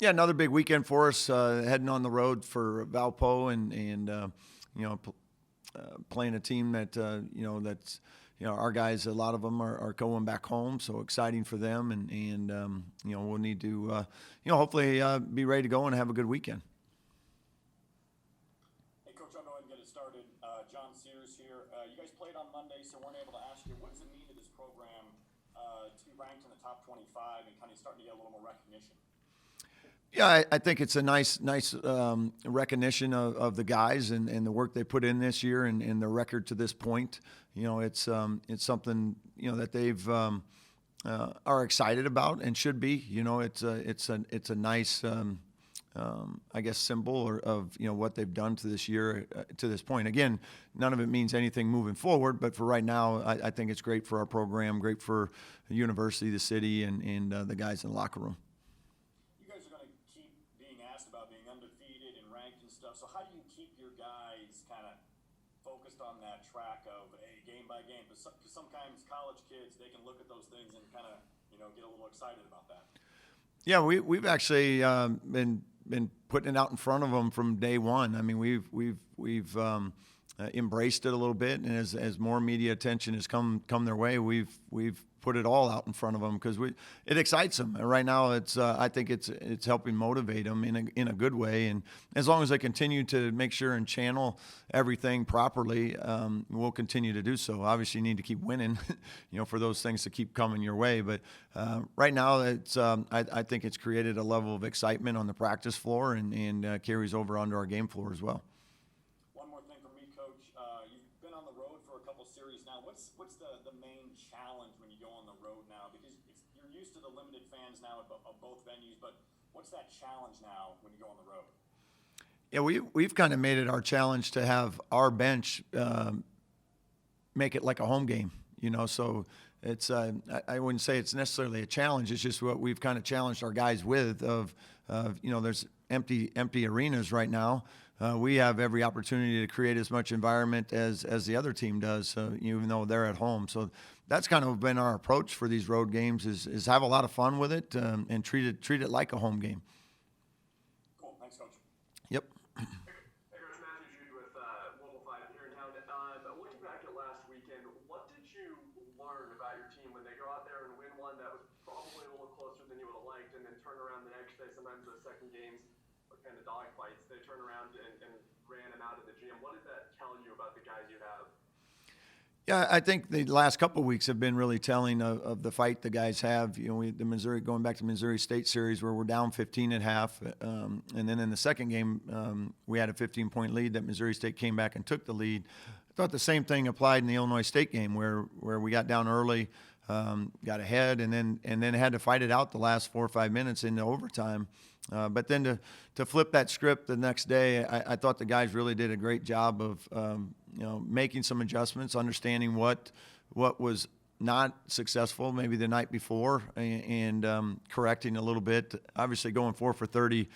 Yeah, another big weekend for us. Heading on the road for Valpo you know playing a team that that's our guys. A lot of them are going back home, so exciting for them. We'll need to hopefully be ready to go and have a good weekend. Hey, Coach, I'll go ahead and get it started. John Sears here. You guys played on Monday, so weren't able to ask you, what does it mean to this program to be ranked in the top 25 and kind of starting to get a little more recognition? Yeah, I think it's a nice recognition of the guys and the work they put in this year and the record to this point. It's something that they've are excited about and should be. It's a nice I guess symbol of what they've done to this year to this point. Again, none of it means anything moving forward, but for right now, I think it's great for our program, great for the university, the city, and the guys in the locker room. You guys are going to keep being asked about being undefeated and ranked and stuff. So how do you keep your guys kind of focused on that track of game by game? Because sometimes college kids, they can look at those things and kind of get a little excited about that. Yeah, we've actually been putting it out in front of them from day one. I mean, we've embraced it a little bit, and as more media attention has come their way, we've put it all out in front of them because it excites them. And right now, I think it's helping motivate them in a good way. And as long as they continue to make sure and channel everything properly, we'll continue to do so. Obviously, you need to keep winning, for those things to keep coming your way. But right now, I think it's created a level of excitement on the practice floor and carries over onto our game floor as well. One more thing from me, Coach. You've been on the road for a couple series now. What's the main challenge when you go on the road now? Because you're used to the limited fans now of both venues, but what's that challenge now when you go on the road? Yeah, we've kind of made it our challenge to have our bench make it like a home game. So it's I wouldn't say it's necessarily a challenge. It's just what we've kind of challenged our guys with. There's empty arenas right now. We have every opportunity to create as much environment as the other team does, even though they're at home. So that's kind of been our approach for these road games: is have a lot of fun with it and treat it like a home game. Cool. Thanks, Coach. Yep. Hey, Coach, Matthew Jude with Local 5 here in town. Looking back at last weekend, what did you learn about your team when they go out there and win one that was probably a little closer than you would have liked, and then turn around the next day? Sometimes the second games are kind of dog fights. They turn around and ran them out of the gym. What did that tell you about the guys you have? Yeah, I think the last couple of weeks have been really telling of the fight the guys have. Going back to Missouri State series where we're down 15 at half, and then in the second game we had a 15-point lead that Missouri State came back and took the lead. I thought the same thing applied in the Illinois State game where we got down early, got ahead, and then had to fight it out the last 4 or 5 minutes into overtime. But then to flip that script the next day, I thought the guys really did a great job of making some adjustments, understanding what was not successful maybe the night before, and correcting a little bit. Obviously, going 4 for 30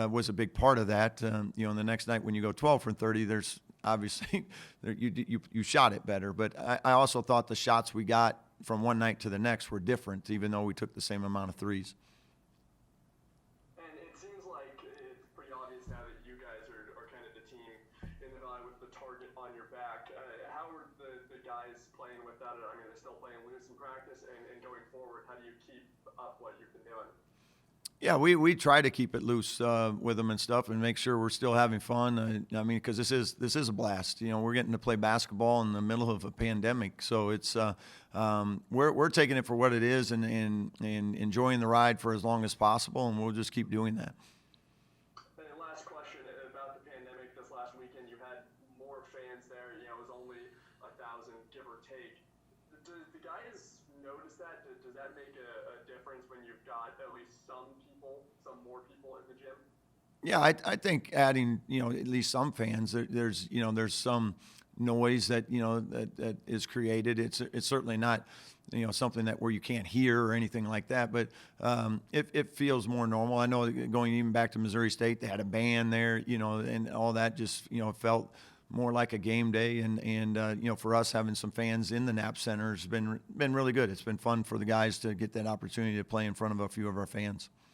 was a big part of that. And the next night when you go 12 for 30, there's obviously you shot it better. But I also thought the shots we got from one night to the next were different, even though we took the same amount of threes. On your back. How are the guys playing with that? I mean, they're still playing loose in practice, and going forward, how do you keep up what you've been doing? Yeah, we try to keep it loose with them and stuff, and make sure we're still having fun. I mean, because this is a blast. We're getting to play basketball in the middle of a pandemic, so it's we're taking it for what it is and enjoying the ride for as long as possible, and we'll just keep doing that. Last question about the pandemic. This last weekend, you had more fans there. It was only 1,000, give or take. Do the guys notice that? Does that make a difference when you've got at least some more people in the gym? Yeah, I think adding at least some fans. There's some noise that that is created. It's certainly not something that where you can't hear or anything like that, but it feels more normal. I know going even back to Missouri State, they had a band there, and all that just felt more like a game day. And for us, having some fans in the Knapp Center has been really good. It's been fun for the guys to get that opportunity to play in front of a few of our fans.